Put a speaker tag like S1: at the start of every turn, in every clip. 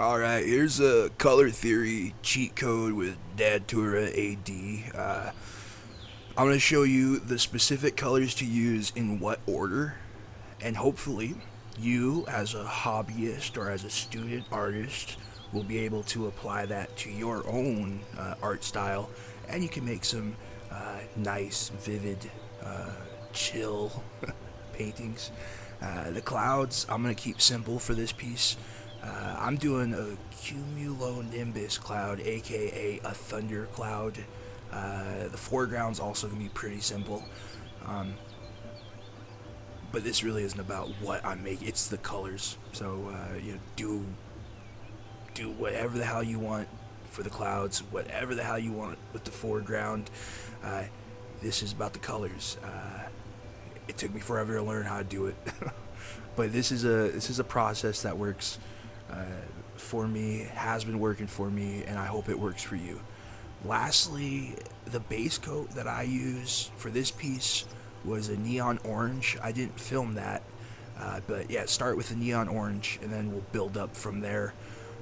S1: Alright, here's a color theory cheat code with Datura AD. I'm going to show you the specific colors to use in what order, and hopefully, you as a hobbyist or as a student artist will be able to apply that to your own art style, and you can make some nice, vivid, chill paintings. The clouds, I'm going to keep simple for this piece. I'm doing a cumulonimbus cloud, aka a thunder cloud. The foreground's also going to be pretty simple. But this really isn't about what I'm making, it's the colors. So, do whatever the hell you want for the clouds, whatever the hell you want with the foreground. This is about the colors. It took me forever to learn how to do it. But this is a process that works for me, has been working for me, and I hope it works for you. Lastly, the base coat that I use for this piece was a neon orange. I didn't film that, but yeah, start with the neon orange, and then we'll build up from there.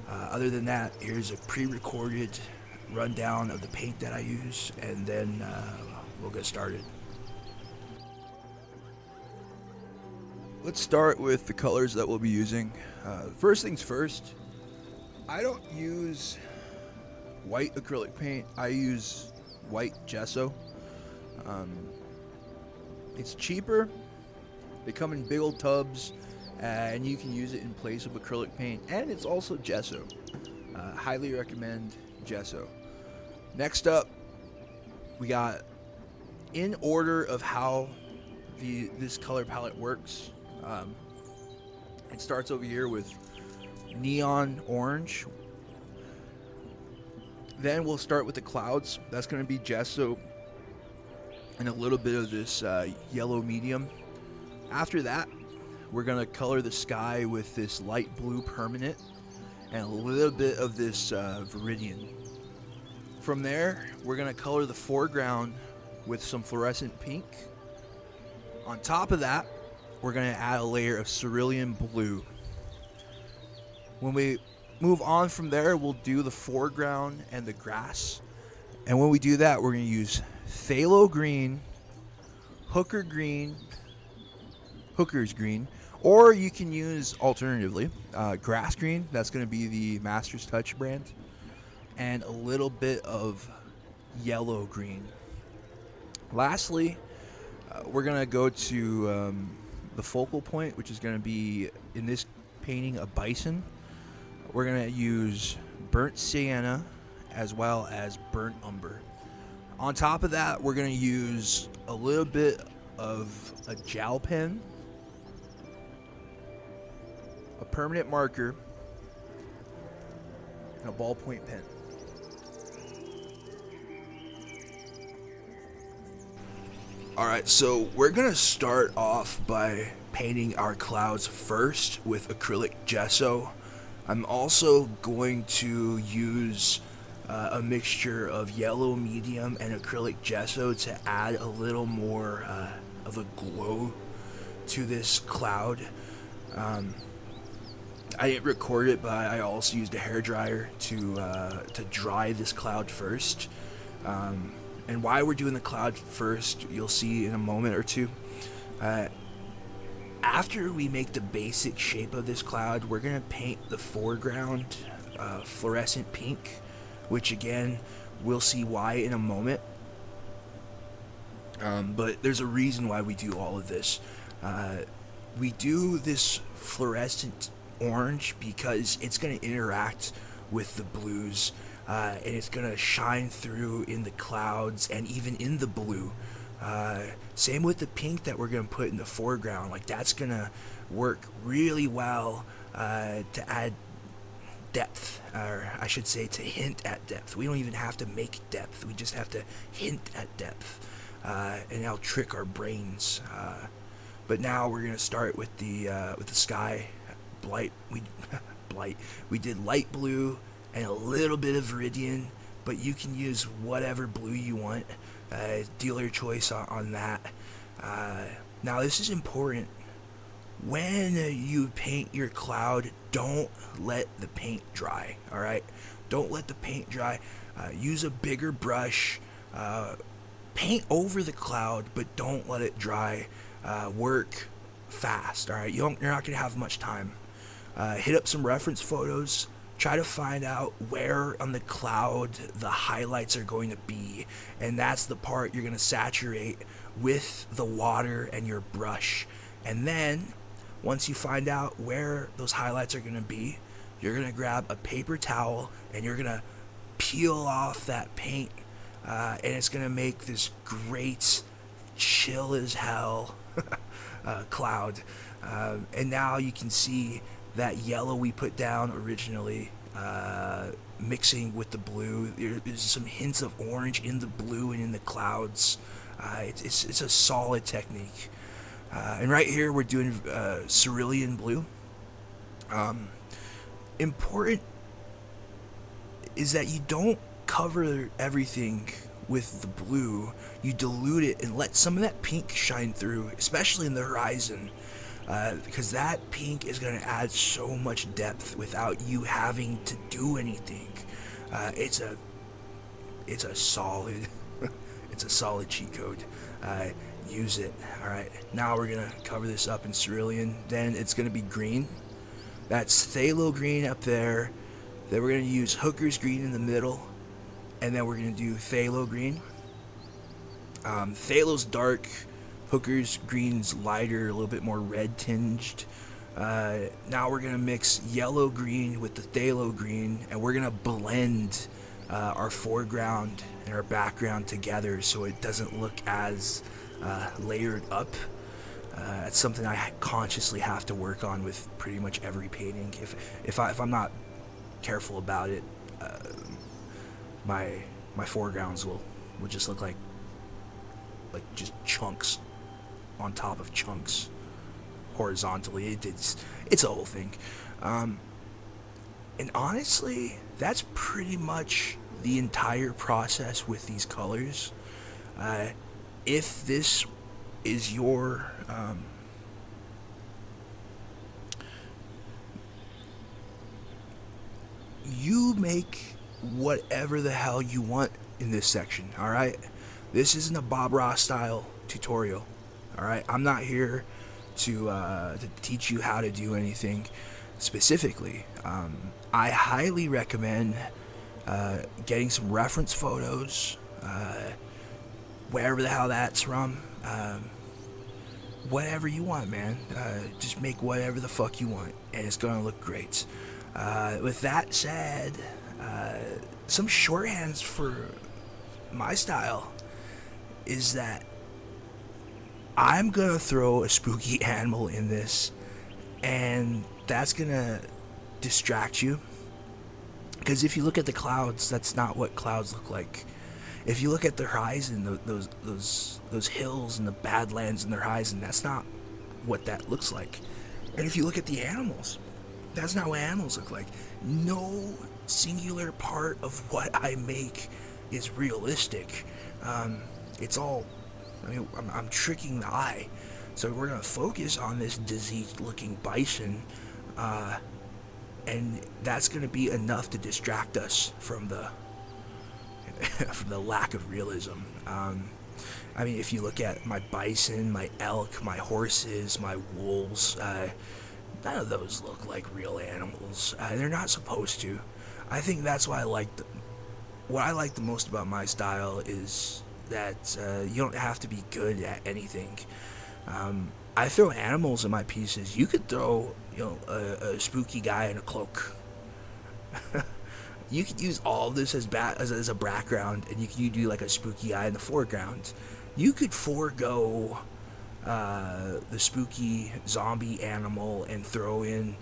S1: Other than that, here's a pre-recorded rundown of the paint that I use, and then we'll get started. Let's start with the colors that we'll be using. First things first, I don't use white acrylic paint. I use white gesso. It's cheaper. They come in big old tubs, and you can use it in place of acrylic paint, and it's also gesso. Highly recommend gesso. Next up, we got, in order of how this color palette works, it starts over here with neon orange. Then we'll start with the clouds. That's going to be gesso and a little bit of this yellow medium. After that, we're going to color the sky with this light blue permanent and a little bit of this viridian. From there, we're going to color the foreground with some fluorescent pink. On top of that, we're going to add a layer of cerulean blue. When we move on from there, we'll do the foreground and the grass. And when we do that, we're going to use phthalo green, hooker's green, or you can use, alternatively, grass green. That's going to be the Master's Touch brand. And a little bit of yellow green. Lastly, we're going to go to the focal point, which is going to be, in this painting, a bison. We're going to use burnt sienna as well as burnt umber. On top of that, we're going to use a little bit of a gel pen, a permanent marker, and a ballpoint pen. Alright, so we're going to start off by painting our clouds first with acrylic gesso. I'm also going to use a mixture of yellow medium and acrylic gesso to add a little more of a glow to this cloud. I didn't record it, but I also used a hairdryer to dry this cloud first. And why we're doing the cloud first, you'll see in a moment or two. After we make the basic shape of this cloud, we're going to paint the foreground fluorescent pink, which again, we'll see why in a moment. But there's a reason why we do all of this. We do this fluorescent orange because it's going to interact with the blues, and it's going to shine through in the clouds and even in the blue. Same with the pink that we're going to put in the foreground. Like, that's going to work really well to add depth, or I should say to hint at depth. We don't even have to make depth, we just have to hint at depth, and that'll trick our brains. But now we're going to start with the sky. We did light blue and a little bit of viridian, but you can use whatever blue you want. Dealer choice on that. Now this is important. when you paint your cloud, don't let the paint dry. All right, don't let the paint dry. Use a bigger brush. Paint over the cloud, but don't let it dry. Work fast. All right, you're not gonna have much time. Hit up some reference photos. Try to find out where on the cloud the highlights are going to be, and that's the part you're going to saturate with the water and your brush. And then once you find out where those highlights are going to be, you're going to grab a paper towel and you're going to peel off that paint, and it's going to make this great chill as hell cloud. And now you can see that yellow we put down originally, mixing with the blue. There's some hints of orange in the blue and in the clouds. It's a solid technique. And right here we're doing cerulean blue. Important is that you don't cover everything with the blue. You dilute it and let some of that pink shine through, especially in the horizon. Because that pink is going to add so much depth without you having to do anything. It's a solid it's a solid cheat code. Use it. All right, now we're gonna cover this up in cerulean. Then it's gonna be green. That's phthalo green up there. Then we're gonna use hooker's green in the middle, and then we're gonna do phthalo green. Phthalo's dark. Hooker's green's lighter, a little bit more red tinged. Now we're gonna mix yellow green with the phthalo green, and we're gonna blend our foreground and our background together so it doesn't look as layered up. That's something I consciously have to work on with pretty much every painting. If I'm not careful about it, my foregrounds will just look like just chunks on top of chunks horizontally. It's a whole thing. And honestly, that's pretty much the entire process with these colors. If this is your you make whatever the hell you want in this section. All right, this isn't a Bob Ross style tutorial. All right, I'm not here to teach you how to do anything specifically. I highly recommend getting some reference photos, wherever the hell that's from. Whatever you want, man. Just make whatever the fuck you want, and it's gonna look great. With that said, some shorthands for my style is that I'm gonna throw a spooky animal in this, and that's gonna distract you. Because if you look at the clouds, that's not what clouds look like. If you look at the horizon, those hills and the badlands in the horizon, that's not what that looks like. And if you look at the animals, that's not what animals look like. No singular part of what I make is realistic. It's all, I'm tricking the eye. So we're going to focus on this diseased looking bison, and that's going to be enough to distract us from the from the lack of realism. If you look at my bison, my elk, my horses, my wolves, none of those look like real animals. They're not supposed to. I think that's why what I like the most about my style is that you don't have to be good at anything. I throw animals in my pieces. You could throw, a spooky guy in a cloak. You could use all of this as a background, and you do like a spooky guy in the foreground. You could forego the spooky zombie animal and throw in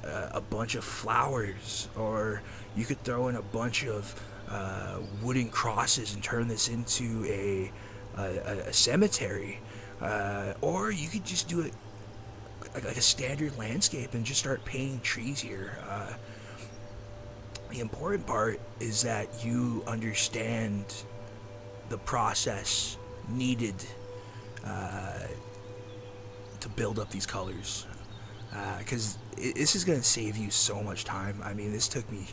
S1: a bunch of flowers, or you could throw in a bunch of wooden crosses and turn this into a cemetery, or you could just do it like a standard landscape and just start painting trees here. The important part is that you understand the process needed to build up these colors. because this is gonna save you so much time. I mean, this took me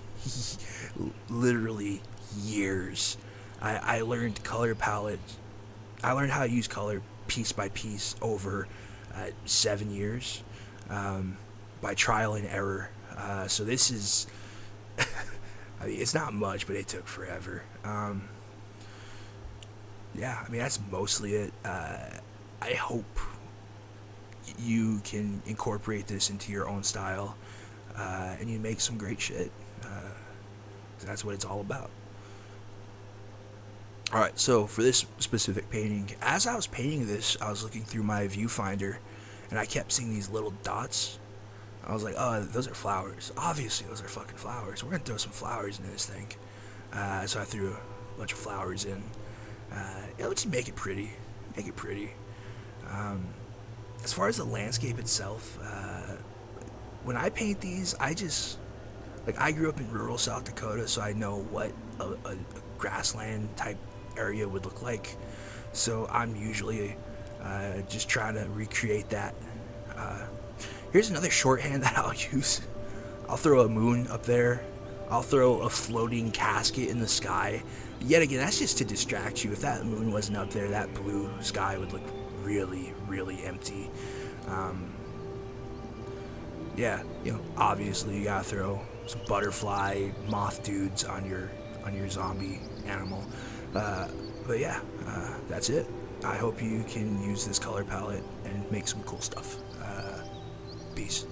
S1: literally years. I learned color palette. I learned how to use color piece by piece over 7 years, by trial and error. So this is, I mean, it's not much, but it took forever. Yeah, I mean, that's mostly it. I hope you can incorporate this into your own style, and you make some great shit. 'Cause that's what it's all about. Alright, so for this specific painting, as I was painting this, I was looking through my viewfinder, and I kept seeing these little dots. I was like, oh, those are flowers. Obviously, those are fucking flowers. We're gonna throw some flowers into this thing. So I threw a bunch of flowers in. Let's make it pretty. Make it pretty. As far as the landscape itself, when I paint these, I grew up in rural South Dakota, so I know what a grassland type area would look like. So I'm usually just trying to recreate that. Here's another shorthand that I'll use. I'll throw a moon up there. I'll throw a floating casket in the sky. Yet again, that's just to distract you. If that moon wasn't up there, that blue sky would look really, really empty. Yeah, obviously you gotta throw some butterfly, moth dudes on your zombie animal. But yeah, that's it. I hope you can use this color palette and make some cool stuff. Peace.